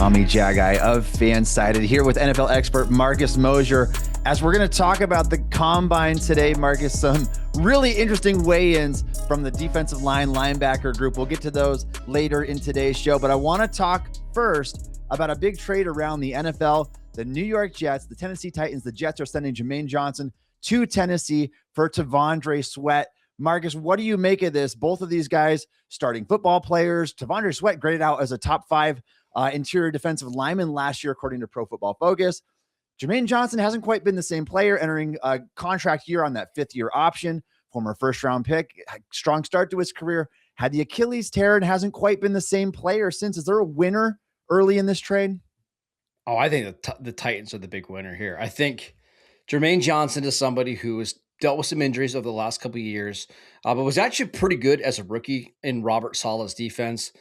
Tommy Jaggi of FanSided here with NFL expert Marcus Mosher. As we're going to talk about the combine today, Marcus, some really interesting weigh-ins from the defensive line linebacker group. We'll get to those later in today's show, but I want to talk first about a big trade around the NFL. The New York Jets, the Tennessee Titans, the Jets are sending Jermaine Johnson to Tennessee for T'Vondre Sweat. Marcus, what do you make of this? Both of these guys starting football players. T'Vondre Sweat graded out as a top 5 interior defensive lineman last year, according to Pro Football Focus. Jermaine Johnson hasn't quite been the same player, entering a contract year on that 5th-year option, former first-round pick, strong start to his career, had the Achilles tear and hasn't quite been the same player since. Is there a winner early in this trade? Oh, I think the Titans are the big winner here. I think Jermaine Johnson is somebody who has dealt with some injuries over the last couple of years, but was actually pretty good as a rookie in Robert Saleh's defense.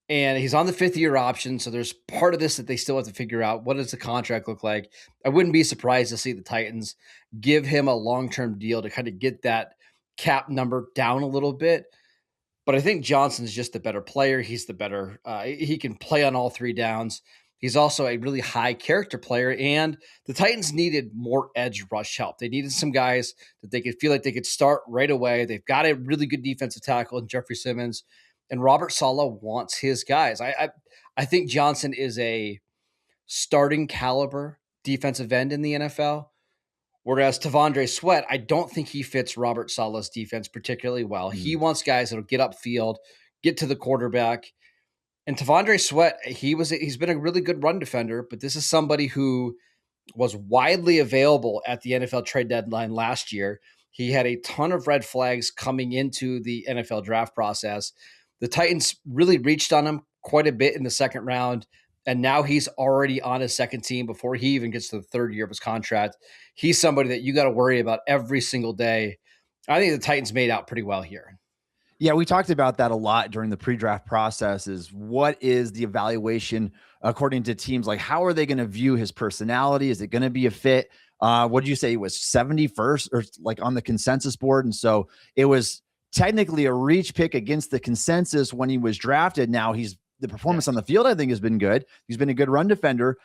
And he's on the 5th-year option, so there's part of this that they still have to figure out. What does the contract look like? I wouldn't be surprised to see the Titans give him a long-term deal to kind of get that cap number down a little bit. But I think Johnson's just the better player. He's the better. He can play on all 3 downs. He's also a really high character player, and the Titans needed more edge rush help. They needed some guys that they could feel like they could start right away. They've got a really good defensive tackle in Jeffrey Simmons. And Robert Saleh wants his guys. I think Johnson is a starting caliber defensive end in the NFL, whereas T'Vondre Sweat, I don't think he fits Robert Saleh's defense particularly well. He wants guys that'll get upfield, get to the quarterback. And T'Vondre Sweat, he's been a really good run defender, but this is somebody who was widely available at the NFL trade deadline last year. He had a ton of red flags coming into the NFL draft process. The Titans really reached on him quite a bit in the 2nd round, and now he's already on his 2nd team before he even gets to the 3rd year of his contract. He's somebody that you got to worry about every single day. I think the Titans made out pretty well here. Yeah, we talked about that a lot during the pre-draft process. Is what is the evaluation according to teams? Like, how are they going to view his personality? Is it going to be a fit? What did you say? It was 71st or like on the consensus board. And so it was technically a reach pick against the consensus when he was drafted. Now the performance on the field, I think, has been good. He's been a good run defender.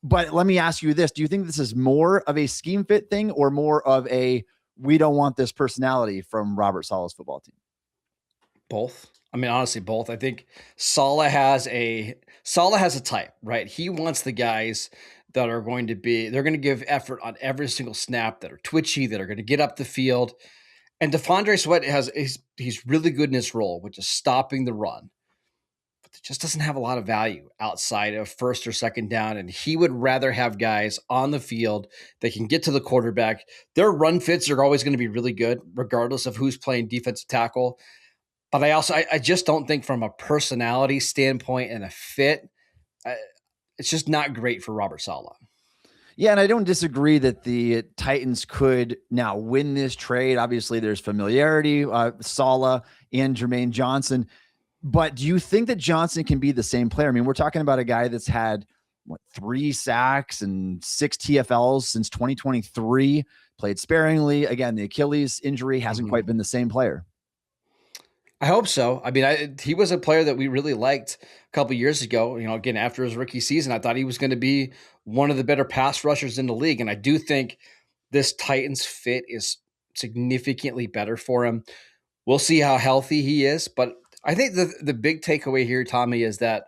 But let me ask you this. Do you think this is more of a scheme fit thing or more of a, we don't want this personality from Robert Saleh's football team? Both. I mean, honestly, both. I think Saleh has a type, right? He wants the guys that are going to give effort on every single snap, that are twitchy, that are going to get up the field. And T'Vondre Sweat he's really good in his role, which is stopping the run, but it just doesn't have a lot of value outside of 1st or 2nd down. And he would rather have guys on the field that can get to the quarterback. Their run fits are always going to be really good, regardless of who's playing defensive tackle. But I just don't think from a personality standpoint and a fit, it's just not great for Robert Saleh. Yeah, and I don't disagree that the Titans could now win this trade. Obviously, there's familiarity, Saleh and Jermaine Johnson. But do you think that Johnson can be the same player? I mean, we're talking about a guy that's had 3 sacks and 6 TFLs since 2023, played sparingly. Again, the Achilles injury hasn't quite been the same player. I hope so. I mean, he was a player that we really liked a couple of years ago. You know, again, after his rookie season, I thought he was going to be one of the better pass rushers in the league. And I do think this Titans fit is significantly better for him. We'll see how healthy he is. But I think the big takeaway here, Tommy, is that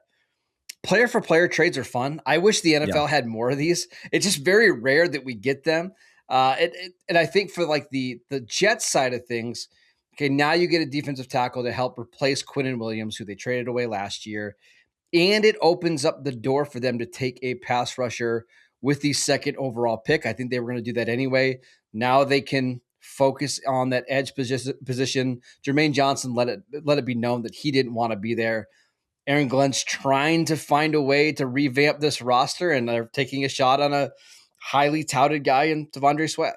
player for player trades are fun. I wish the NFL had more of these. It's just very rare that we get them. And I think for like the Jets side of things, okay, now you get a defensive tackle to help replace Quinnen Williams, who they traded away last year. And it opens up the door for them to take a pass rusher with the 2nd overall pick. I think they were going to do that anyway. Now they can focus on that edge position. Jermaine Johnson let it be known that he didn't want to be there. Aaron Glenn's trying to find a way to revamp this roster, and they're taking a shot on a highly touted guy in T'Vondre Sweat.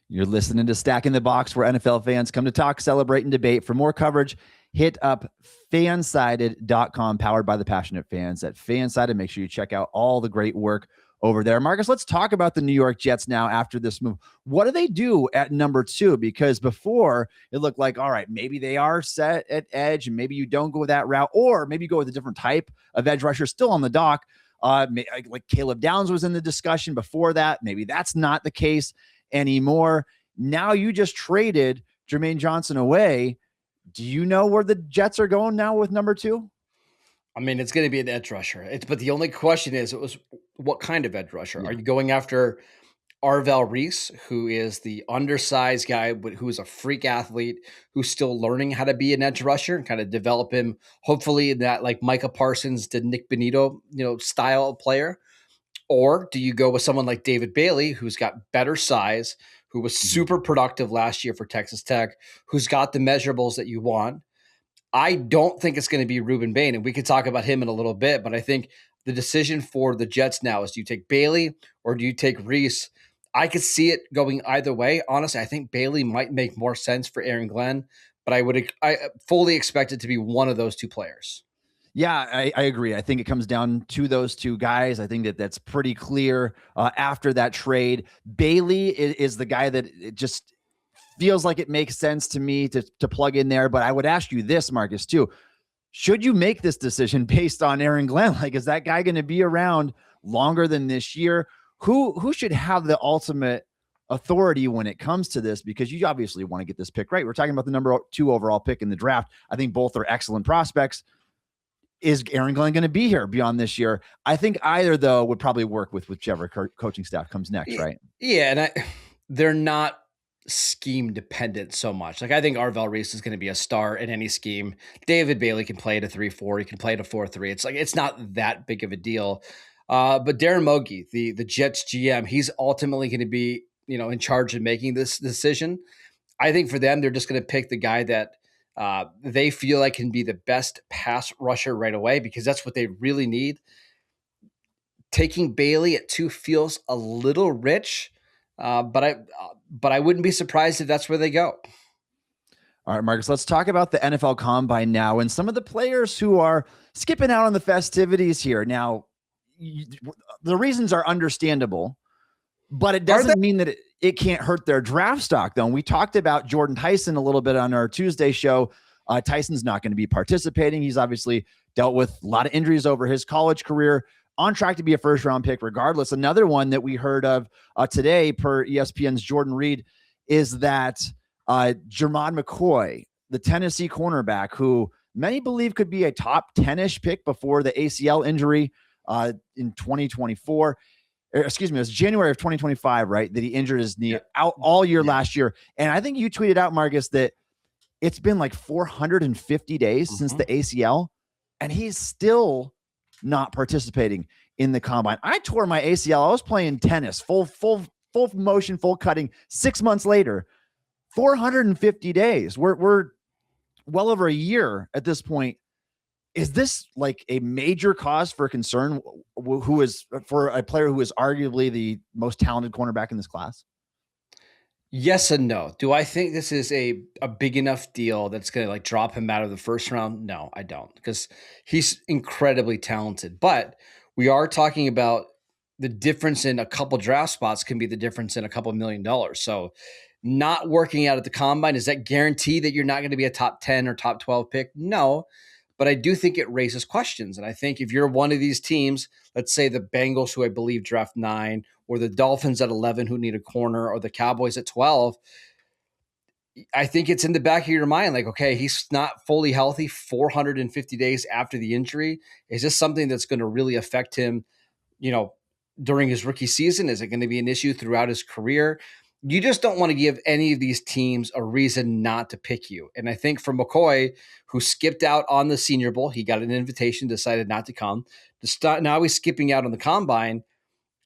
You're listening to Stacking the Box, where NFL fans come to talk, celebrate, and debate. For more coverage, hit up fansided.com, powered by the passionate fans at FanSided. Make sure you check out all the great work over there. Marcus, let's talk about the New York Jets now after this move. What do they do at number 2? Because before it looked like, all right, maybe they are set at edge and maybe you don't go that route, or maybe you go with a different type of edge rusher still on the dock. Like Caleb Downs was in the discussion before that. Maybe that's not the case anymore. Now you just traded Jermaine Johnson away. Do you know where the Jets are going now with number 2? I mean, it's going to be an edge rusher. But the only question is, what kind of edge rusher? Yeah. Are you going after Arvell Reese, who is the undersized guy, but who is a freak athlete, who's still learning how to be an edge rusher and kind of develop him, hopefully in that like Micah Parsons to Nick Benito, style of player? Or do you go with someone like David Bailey, who's got better size, who was super productive last year for Texas Tech, who's got the measurables that you want? I don't think it's going to be Ruben Bain, and we can talk about him in a little bit, but I think the decision for the Jets now is, do you take Bailey or do you take Reese? I could see it going either way. Honestly, I think Bailey might make more sense for Aaron Glenn, but I fully expect it to be one of those two players. Yeah, I agree. I think it comes down to those two guys. I think that's pretty clear after that trade. Bailey is the guy that it just feels like it makes sense to me to plug in there. But I would ask you this, Marcus, too. Should you make this decision based on Aaron Glenn? Like, is that guy going to be around longer than this year? Who should have the ultimate authority when it comes to this? Because you obviously want to get this pick right. We're talking about the number 2 overall pick in the draft. I think both are excellent prospects. Is Aaron Glenn going to be here beyond this year? I think either, though, would probably work with whichever coaching staff comes next, right? Yeah, and they're not scheme dependent so much. Like, I think Arvell Reese is going to be a star in any scheme. David Bailey can play at a 3-4. He can play at a 4-3. It's like, it's not that big of a deal. But Darren Mogi, the Jets GM, he's ultimately going to be, in charge of making this decision. I think for them, they're just going to pick the guy that they feel like can be the best pass rusher right away, because that's what they really need. Taking Bailey at 2 feels a little rich, but I wouldn't be surprised if that's where they go. All right, Marcus, let's talk about the NFL Combine now and some of the players who are skipping out on the festivities here. Now, the reasons are understandable, but it doesn't mean that it can't hurt their draft stock, though. And we talked about Jordan Tyson a little bit on our Tuesday show. Tyson's not going to be participating. He's obviously dealt with a lot of injuries over his college career, on track to be a first-round pick regardless. Another one that we heard of today per ESPN's Jordan Reed is that Jermod McCoy, the Tennessee cornerback, who many believe could be a top 10-ish pick before the ACL injury in 2024. Excuse me, it was January of 2025, right, that he injured his knee out all year last year. And I think you tweeted out, Marcus, that it's been like 450 days since the ACL, and he's still not participating in the combine. I tore my ACL. I was playing tennis, full motion, full cutting. 6 months later, 450 days. We're well over a year at this point. Is this like a major cause for concern who is for a player who is arguably the most talented cornerback in this class? Yes and no. Do I think this is a big enough deal that's going to like drop him out of the first round? No, I don't, because he's incredibly talented. But we are talking about the difference in a couple draft spots can be the difference in a couple $1 million. So not working out at the combine, does that guarantee that you're not going to be a top 10 or top 12 pick? No. But I do think it raises questions. And I think if you're one of these teams, let's say the Bengals, who I believe draft 9, or the Dolphins at 11 who need a corner, or the Cowboys at 12, I think it's in the back of your mind, like, okay, he's not fully healthy 450 days after the injury. Is this something that's going to really affect him, during his rookie season? Is it going to be an issue throughout his career? You just don't want to give any of these teams a reason not to pick you. And I think for McCoy, who skipped out on the Senior Bowl, he got an invitation, decided not to come. Now he's skipping out on the combine.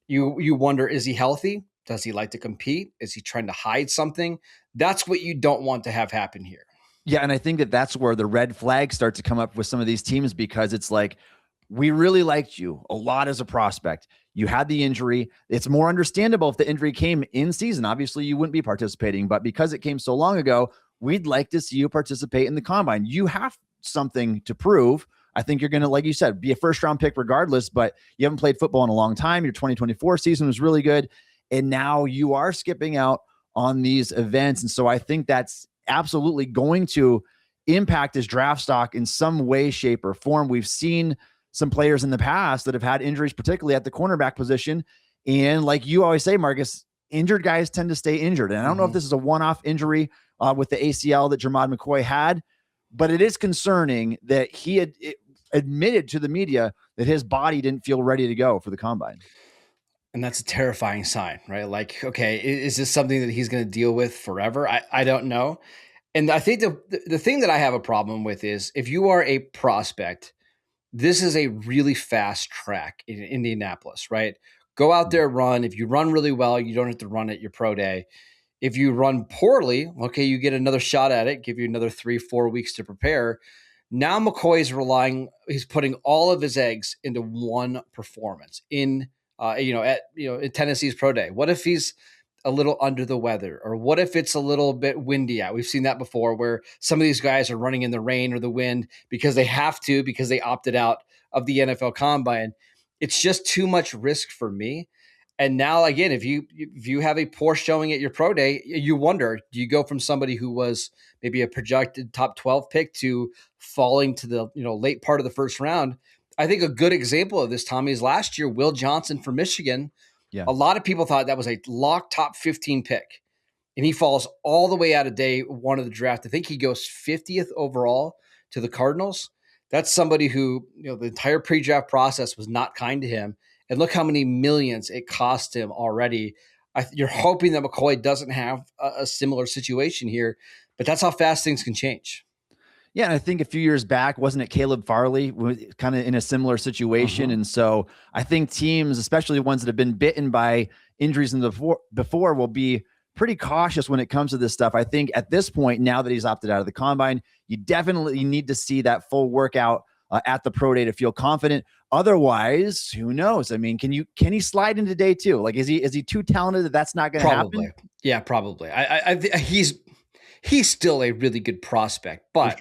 You wonder, is he healthy? Does he like to compete? Is he trying to hide something? That's what you don't want to have happen here. Yeah, and I think that's where the red flags start to come up with some of these teams, because it's like, we really liked you a lot as a prospect. You had the injury. It's more understandable if the injury came in season. Obviously, you wouldn't be participating, but because it came so long ago, we'd like to see you participate in the combine. You have something to prove. I think you're going to, like you said, be a first round pick regardless, but you haven't played football in a long time. Your 2024 season was really good. And now you are skipping out on these events. And so I think that's absolutely going to impact his draft stock in some way, shape, or form. We've seen some players in the past that have had injuries, particularly at the cornerback position. And like you always say, Marcus, injured guys tend to stay injured. And I don't know if this is a one-off injury with the ACL that Jermod McCoy had, but it is concerning that he had admitted to the media that his body didn't feel ready to go for the combine. And that's a terrifying sign, right? Like, okay, is this something that he's going to deal with forever? I don't know. And I think the thing that I have a problem with is if you are a prospect, this is a really fast track in Indianapolis, right? Go out there, run. If you run really well, you don't have to run at your pro day. If you run poorly, okay, you get another shot at it, give you another 3-4 weeks to prepare. Now McCoy's he's putting all of his eggs into one performance in Tennessee's pro day. What if he's a little under the weather, or what if it's a little bit windy out? We've seen that before, where some of these guys are running in the rain or the wind because they have to, because they opted out of the NFL Combine. It's just too much risk for me. And now, again, if you have a poor showing at your pro day, you wonder, do you go from somebody who was maybe a projected top 12 pick to falling to the late part of the first round? I think a good example of this, Tommy, is last year, Will Johnson from Michigan. Yeah. A lot of people thought that was a lock top 15 pick, and he falls all the way out of day one of the draft. I think he goes 50th overall to the Cardinals. That's somebody who, the entire pre-draft process was not kind to him. And look how many millions it cost him already. You're hoping that McCoy doesn't have a similar situation here, but that's how fast things can change. Yeah, and I think a few years back, wasn't it Caleb Farley kind of in a similar situation? And so I think teams, especially ones that have been bitten by injuries in the before, will be pretty cautious when it comes to this stuff. I think at this point, now that he's opted out of the combine, you definitely need to see that full workout at the pro day to feel confident. Otherwise, who knows? I mean, can he slide into day two? Like, is he too talented that that's not going to happen? Yeah, probably. He's still a really good prospect, but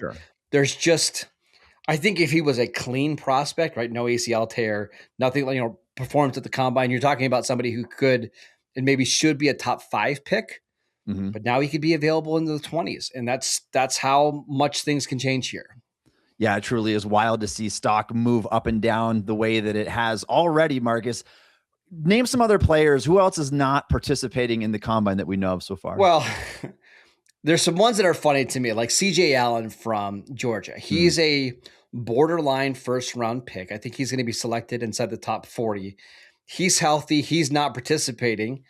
there's just, I think if he was a clean prospect, right? No ACL tear, nothing, performance at the combine. You're talking about somebody who could and maybe should be a top 5 pick, but now he could be available into the 20s, and that's how much things can change here. Yeah, it truly is wild to see stock move up and down the way that it has already, Marcus. Name some other players. Who else is not participating in the combine that we know of so far? Well, there's some ones that are funny to me, like CJ Allen from Georgia. He's a borderline first-round pick. I think he's going to be selected inside the top 40. He's healthy. He's not participating.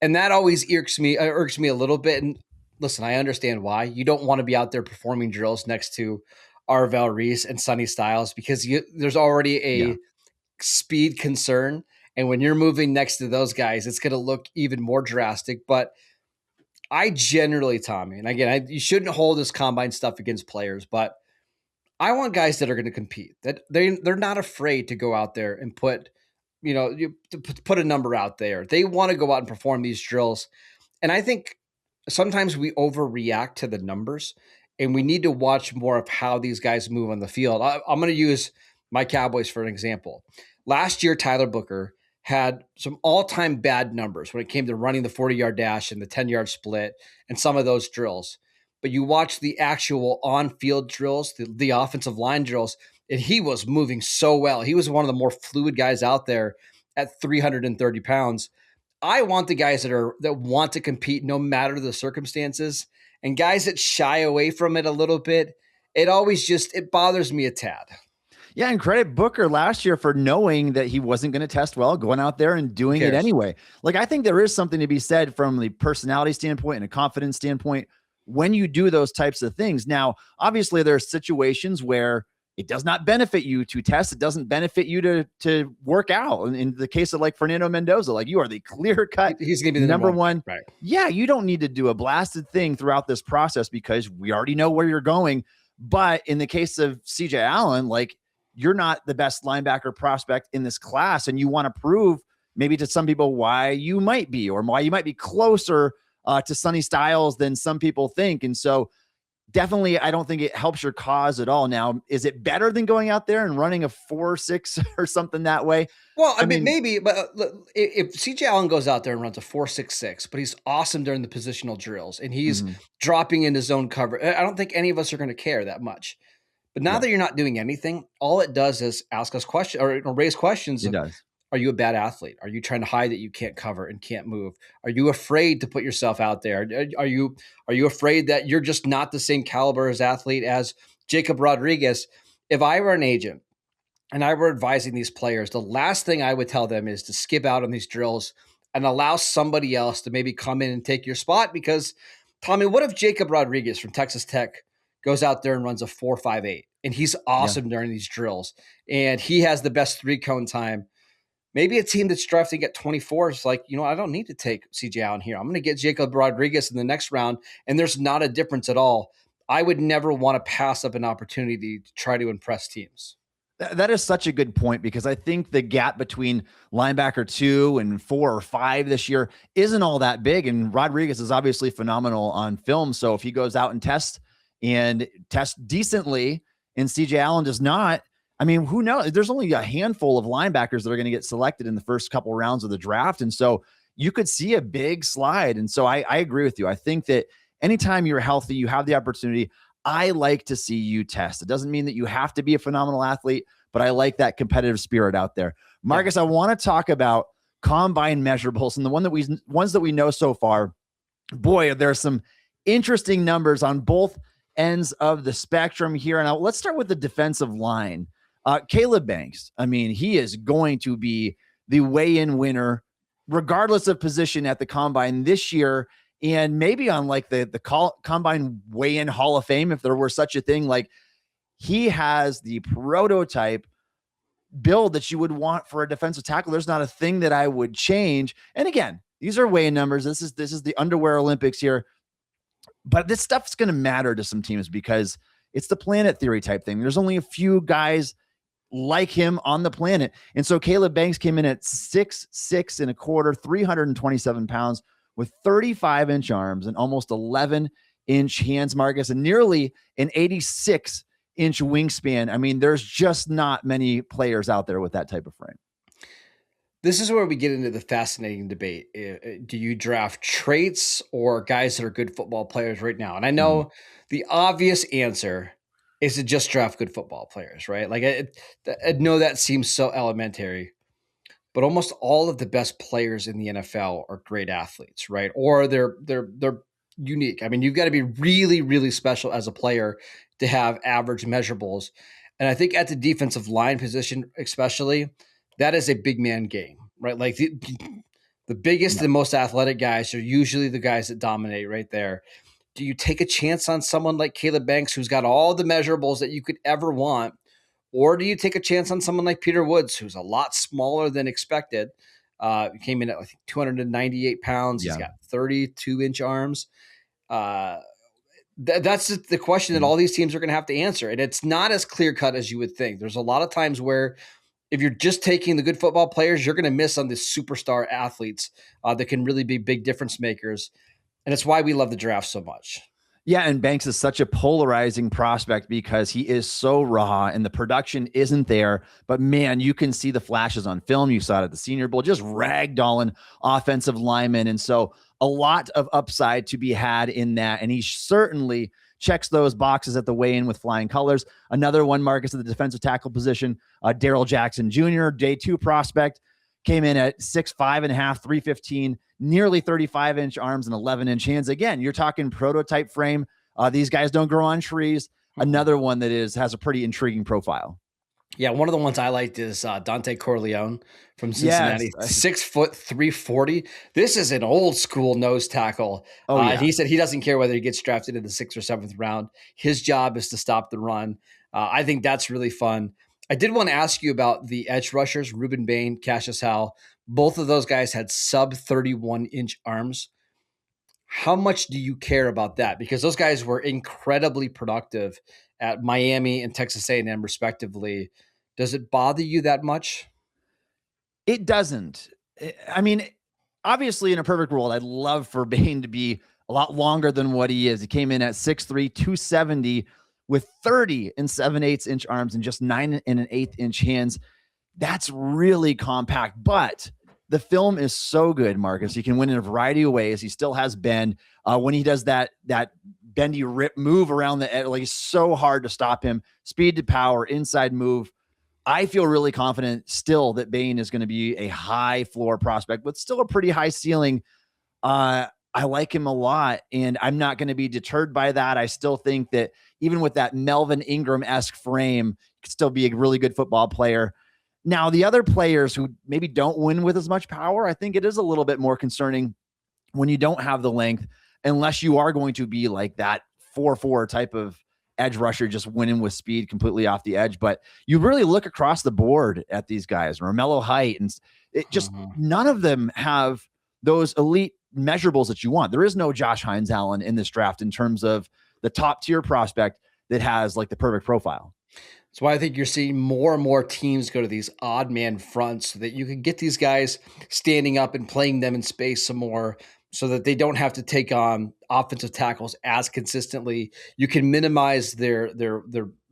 And that always irks me a little bit. And listen, I understand why. You don't want to be out there performing drills next to Arvell Reese and Sonny Styles, because there's already a speed concern. And when you're moving next to those guys, it's going to look even more drastic. But I generally, Tommy, and again, you shouldn't hold this combine stuff against players, but I want guys that are going to compete, that they're not afraid to go out there and put a number out there. They want to go out and perform these drills. And I think sometimes we overreact to the numbers, and we need to watch more of how these guys move on the field. I'm going to use my Cowboys for an example. Last year, Tyler Booker had some all-time bad numbers when it came to running the 40-yard dash and the 10-yard split and some of those drills. But you watch the actual on-field drills, the offensive line drills, and he was moving so well. He was one of the more fluid guys out there at 330 pounds. I want the guys that want to compete no matter the circumstances, and guys that shy away from it a little bit. It bothers me a tad. Yeah, and credit Booker last year for knowing that he wasn't going to test well, going out there and doing it anyway. Like, I think there is something to be said from the personality standpoint and a confidence standpoint when you do those types of things. Now, obviously, there are situations where it does not benefit you to test. It doesn't benefit you to work out. And in the case of like Fernando Mendoza, like, you are the clear cut. He's going to be the number one. Right. Yeah, you don't need to do a blasted thing throughout this process because we already know where you're going. But in the case of CJ Allen, like, you're not the best linebacker prospect in this class, and you want to prove maybe to some people why you might be, or why you might be closer to Sonny Styles than some people think. And so definitely, I don't think it helps your cause at all. Now, is it better than going out there and running a 4.6 or something that way? Well, I I mean, mean, maybe, but look, if CJ Allen goes out there and runs a 4.66, but he's awesome during the positional drills and he's mhm, dropping into zone cover, I don't think any of us are going to care that much. But now yeah, that you're not doing anything, all it does is ask us questions or raise questions it of, does. are you a bad athlete? Are you trying to hide that you can't cover and can't move? Are you afraid to put yourself out there? Are you afraid that you're just not the same caliber as athlete as Jacob Rodriguez? If I were an agent and I were advising these players, the last thing I would tell them is to skip out on these drills and allow somebody else to maybe come in and take your spot. Because, Tommy, what if Jacob Rodriguez from Texas Tech goes out there and runs a 4.58 and he's Yeah. awesome during these drills and he has the best 3-cone time? Maybe a team that's drafting at 24 is like, I don't need to take CJ Allen here. I'm going to get Jacob Rodriguez in the next round, and there's not a difference at all. I would never want to pass up an opportunity to try to impress teams. That is such a good point, because I think the gap between linebacker 2 and 4 or 5 this year isn't all that big. And Rodriguez is obviously phenomenal on film. So if he goes out and tests decently and CJ Allen does not, I mean, who knows? There's only a handful of linebackers that are going to get selected in the first couple rounds of the draft. And so you could see a big slide. And so I agree with you. I think that anytime you're healthy, you have the opportunity. I like to see you test. It doesn't mean that you have to be a phenomenal athlete, but I like that competitive spirit out there. Marcus, I want to talk about combine measurables, and the ones that we know so far. Boy, there's some interesting numbers on both ends of the spectrum here. And let's start with the defensive line. Caleb Banks, I mean, he is going to be the weigh-in winner, regardless of position at the combine this year. And maybe on like the combine weigh-in Hall of Fame, if there were such a thing. Like, he has the prototype build that you would want for a defensive tackle. There's not a thing that I would change. And again, these are weigh-in numbers. This is the underwear Olympics here. But this stuff's going to matter to some teams because it's the planet theory type thing. There's only a few guys like him on the planet. And so Caleb Banks came in at 6'6" and a quarter, 327 pounds, with 35-inch arms and almost 11-inch hands, Marcus, and nearly an 86-inch wingspan. I mean, there's just not many players out there with that type of frame. This is where we get into the fascinating debate. Do you draft traits or guys that are good football players right now? And I know the obvious answer is to just draft good football players, right? Like, I know that seems so elementary, but almost all of the best players in the NFL are great athletes, right? Or they're unique. I mean, you've got to be really, really special as a player to have average measurables. And I think at the defensive line position, especially, that is a big man game, right? Like the biggest, Yeah. the most athletic guys are usually the guys that dominate right there. Do you take a chance on someone like Caleb Banks, who's got all the measurables that you could ever want? Or do you take a chance on someone like Peter Woods, who's a lot smaller than expected? He came in at, I think, 298 pounds. He's Yeah. got 32-inch arms. That's the question that Mhm. all these teams are going to have to answer. And it's not as clear cut as you would think. There's a lot of times where if you're just taking the good football players, you're going to miss on the superstar athletes that can really be big difference makers. And it's why we love the draft so much. Yeah, and Banks is such a polarizing prospect because he is so raw and the production isn't there. But man, you can see the flashes on film. You saw it at the Senior Bowl, just ragdolling offensive linemen. And so a lot of upside to be had in that. And he certainly checks those boxes at the weigh-in with flying colors. Another one, Marcus, at the defensive tackle position, Darrell Jackson Jr., day 2 prospect, came in at 6'5.5", 315, nearly 35-inch arms and 11-inch hands. Again, you're talking prototype frame. These guys don't grow on trees. Another one that has a pretty intriguing profile. Yeah, one of the ones I liked is Dante Corleone from Cincinnati, Yes. 6 foot 340. This is an old school nose tackle. Oh, yeah. And he said he doesn't care whether he gets drafted in the 6th or 7th round. His job is to stop the run. I think that's really fun. I did want to ask you about the edge rushers, Ruben Bain, Cassius Howell. Both of those guys had sub 31-inch arms. How much do you care about that? Because those guys were incredibly productive at Miami and Texas A&M respectively. Does it bother you that much? It doesn't. I mean, obviously, in a perfect world, I'd love for Bain to be a lot longer than what he is. He came in at 6'3", 270 with 30 and 7/8 inch arms and just 9 and 1/8 inch hands. That's really compact, but the film is so good, Marcus. He can win in a variety of ways. He still has bend. When he does that bendy rip move around the edge, like, it's so hard to stop him. Speed to power, inside move. I feel really confident still that Bain is going to be a high floor prospect, but still a pretty high ceiling. I like him a lot, and I'm not going to be deterred by that. I still think that even with that Melvin Ingram-esque frame, he could still be a really good football player. Now, the other players who maybe don't win with as much power, I think it is a little bit more concerning when you don't have the length, unless you are going to be like that 4-4 type of edge rusher, just winning with speed completely off the edge. But you really look across the board at these guys, Romello Height, and it just none of them have those elite measurables that you want. There is no Josh Hines Allen in this draft in terms of the top tier prospect that has like the perfect profile. That's why I think you're seeing more and more teams go to these odd man fronts so that you can get these guys standing up and playing them in space some more, so that they don't have to take on offensive tackles as consistently. You can minimize their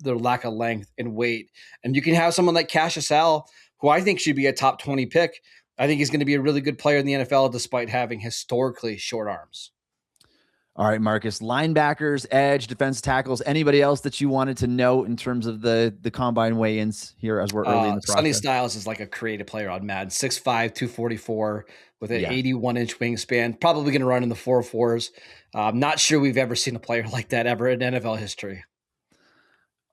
lack of length and weight. And you can have someone like Cassius Al, who I think should be a top 20 pick. I think he's going to be a really good player in the NFL despite having historically short arms. All right, Marcus, linebackers, edge, defense tackles, anybody else that you wanted to know in terms of the combine weigh-ins here as we're early in the process? Sonny Styles is like a creative player on Madden, 6'5", 244 with an 81-inch wingspan, probably going to run in the 4.4s. I'm not sure we've ever seen a player like that ever in NFL history.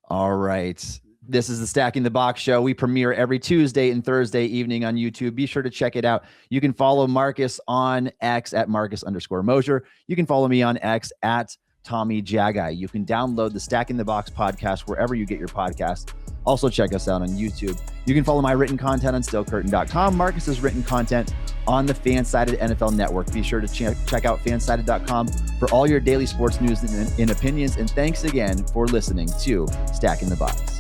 All right. This is the Stacking the Box show. We premiere every Tuesday and Thursday evening on YouTube. Be sure to check it out. You can follow Marcus on X at Marcus_Mosher. You can follow me on X at Tommy Jaggi. You can download the Stacking the Box podcast wherever you get your podcasts. Also check us out on YouTube. You can follow my written content on stillcurtain.com. Marcus's written content on the FanSided NFL Network. Be sure to check out fansided.com for all your daily sports news and opinions. And thanks again for listening to Stacking the Box.